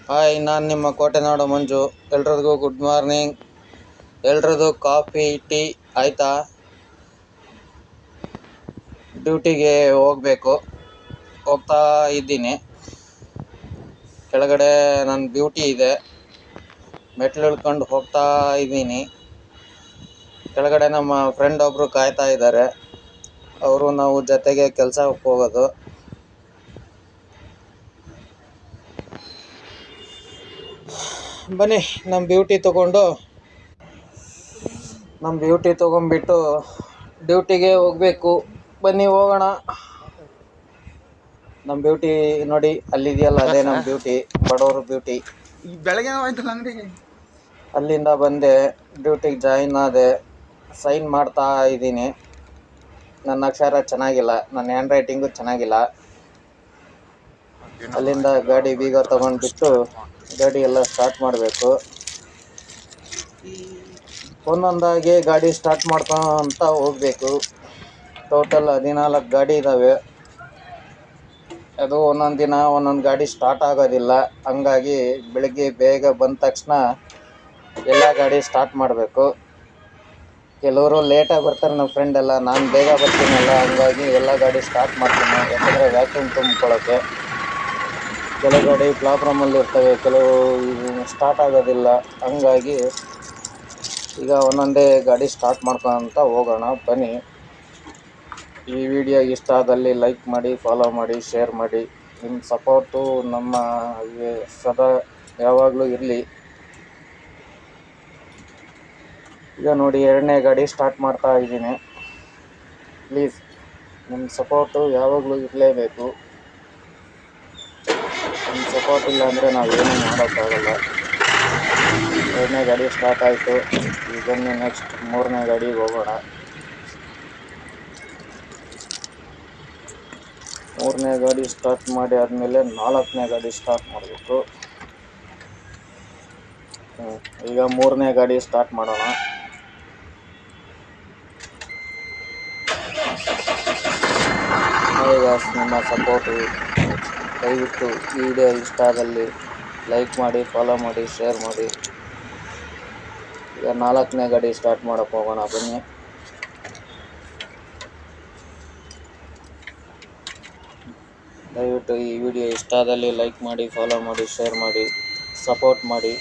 Hi, ನಾನು ನಿಮ್ಮ ಕೋಟೆನಾಡು ಮಂಜು. ಎಲ್ರಿಗೂ ಗುಡ್ ಮಾರ್ನಿಂಗ್. ಎಲ್ರದ್ದು ಕಾಫಿ ಟೀ ಆಯಿತಾ? ಡ್ಯೂಟಿಗೆ ಹೋಗ್ತಾ ಇದ್ದೀನಿ. ಕೆಳಗಡೆ ನನ್ನ ಡ್ಯೂಟಿ ಇದೆ. ಮೆಟ್ಲು ಇಳ್ಕೊಂಡು ಹೋಗ್ತಾ ಇದ್ದೀನಿ. ಕೆಳಗಡೆ ನಮ್ಮ ಫ್ರೆಂಡ್ ಒಬ್ಬರು ಕಾಯ್ತಾ ಇದ್ದಾರೆ. ನಾವು ಜೊತೆಗೆ ಕೆಲಸಕ್ಕೆ ಹೋಗೋದು. ಬನ್ನಿ, ನಮ್ಮ ಬ್ಯೂಟಿ ತೊಗೊಂಡ್ಬಿಟ್ಟು ಡ್ಯೂಟಿಗೆ ಹೋಗಬೇಕು. ಬನ್ನಿ ಹೋಗೋಣ. ನಮ್ಮ ಬ್ಯೂಟಿ ನೋಡಿ, ಅಲ್ಲಿದೆಯಲ್ಲ, ಅದೇ ನಮ್ಮ ಬ್ಯೂಟಿ, ಬಡವರು ಬ್ಯೂಟಿ. ಬೆಳಗ್ಗೆ ಆಯ್ತಲ್ಲ ಅಂಗಡಿಗೆ. ಅಲ್ಲಿಂದ ಬಂದೆ, ಡ್ಯೂಟಿಗೆ ಜಾಯಿನ್ ಆದೆ. ಸೈನ್ ಮಾಡ್ತಾ ಇದ್ದೀನಿ. ನನ್ನ ಅಕ್ಷರ ಚೆನ್ನಾಗಿಲ್ಲ, ನನ್ನ ಹ್ಯಾಂಡ್ ರೈಟಿಂಗು ಚೆನ್ನಾಗಿಲ್ಲ. ಅಲ್ಲಿಂದ ಗಾಡಿ ಬೀಗ ತಗೊಂಡ್ಬಿಟ್ಟು ಗಾಡಿ ಎಲ್ಲ ಸ್ಟಾರ್ಟ್ ಮಾಡಬೇಕು. ಒಂದೊಂದಾಗಿ ಗಾಡಿ ಸ್ಟಾರ್ಟ್ ಮಾಡ್ಕೊಂತ ಹೋಗಬೇಕು. ಟೋಟಲ್ 14 ಗಾಡಿ ಇದ್ದಾವೆ. ಅದು ಒಂದೊಂದು ದಿನ ಒಂದೊಂದು ಗಾಡಿ ಸ್ಟಾರ್ಟ್ ಆಗೋದಿಲ್ಲ. ಹಂಗಾಗಿ ಬೆಳಗ್ಗೆ ಬೇಗ ಬಂದ ತಕ್ಷಣ ಎಲ್ಲ ಗಾಡಿ ಸ್ಟಾರ್ಟ್ ಮಾಡಬೇಕು. ಕೆಲವರು ಲೇಟಾಗಿ ಬರ್ತಾರೆ ನಮ್ಮ ಫ್ರೆಂಡ್ ಎಲ್ಲ. ನಾನು ಬೇಗ ಬರ್ತೀನಲ್ಲ, ಹಂಗಾಗಿ ಎಲ್ಲ ಗಾಡಿ ಸ್ಟಾರ್ಟ್ ಮಾಡ್ತೀನಿ. ಯಾಕಂದರೆ ವ್ಯಾಕ್ಯೂಮ್ ತುಂಬ್ಕೊಳ್ಳೋಕ್ಕೆ. ಕೆಲವು ಗಾಡಿ ಪ್ಲಾಟ್ಫಾರ್ಮಲ್ಲಿ ಇರ್ತವೆ, ಕೆಲವು ಸ್ಟಾರ್ಟ್ ಆಗೋದಿಲ್ಲ. ಹಂಗಾಗಿ ಈಗ ಒಂದೊಂದೇ ಗಾಡಿ ಸ್ಟಾರ್ಟ್ ಮಾಡ್ಕೊತ ಹೋಗೋಣ. ಬನ್ನಿ. ಈ ವಿಡಿಯೋ ಇಷ್ಟ ಆದಲ್ಲಿ ಲೈಕ್ ಮಾಡಿ, ಫಾಲೋ ಮಾಡಿ, ಶೇರ್ ಮಾಡಿ. ನಿಮ್ಮ ಸಪೋರ್ಟು ನಮ್ಮ ಸದಾ ಯಾವಾಗಲೂ ಇರಲಿ. ಈಗ ನೋಡಿ, 2ನೇ ಗಾಡಿ ಸ್ಟಾರ್ಟ್ ಮಾಡ್ತಾ ಇದ್ದೀನಿ. ಪ್ಲೀಸ್, ನಿಮ್ಮ ಸಪೋರ್ಟು ಯಾವಾಗಲೂ ಇರಲೇಬೇಕು. ನಿಮ್ಮ ಸಪೋರ್ಟ್ ಇಲ್ಲ ಅಂದರೆ ನಾವೇನೂ ಮಾಡೋಕ್ಕಾಗಲ್ಲ. 2ನೇ ಗಾಡಿ ಸ್ಟಾರ್ಟ್ ಆಯಿತು. ಈಗ ನೆಕ್ಸ್ಟ್ 3ನೇ ಗಾಡಿಗೆ ಹೋಗೋಣ. 3ನೇ ಗಾಡಿ ಸ್ಟಾರ್ಟ್ ಮಾಡಿ ಆದಮೇಲೆ 4ನೇ ಗಾಡಿ ಸ್ಟಾರ್ಟ್ ಮಾಡಬೇಕು. ಈಗ 3ನೇ ಗಾಡಿ ಸ್ಟಾರ್ಟ್ ಮಾಡೋಣ. ಈಗ ನಿಮ್ಮ ಸಪೋರ್ಟು ದಯವಿಟ್ಟು ವಿಡಿಯೋ ಇಷ್ಟ ಆದಲ್ಲಿ ಲೈಕ್ ಮಾಡಿ, ಫಾಲೋ ಮಾಡಿ, ಶೇರ್ ಮಾಡಿ. ಈಗ 4ನೇ ಗಾಡಿ ಸ್ಟಾರ್ಟ್ ಮಾಡೋಕ್ಕೆ ಹೋಗೋಣ. ಬನ್ನಿ. ದಯವಿಟ್ಟು ಈ ವಿಡಿಯೋ ಇಷ್ಟ ಆದಲ್ಲಿ ಲೈಕ್ ಮಾಡಿ, ಫಾಲೋ ಮಾಡಿ, ಶೇರ್ ಮಾಡಿ, ಸಪೋರ್ಟ್ ಮಾಡಿ.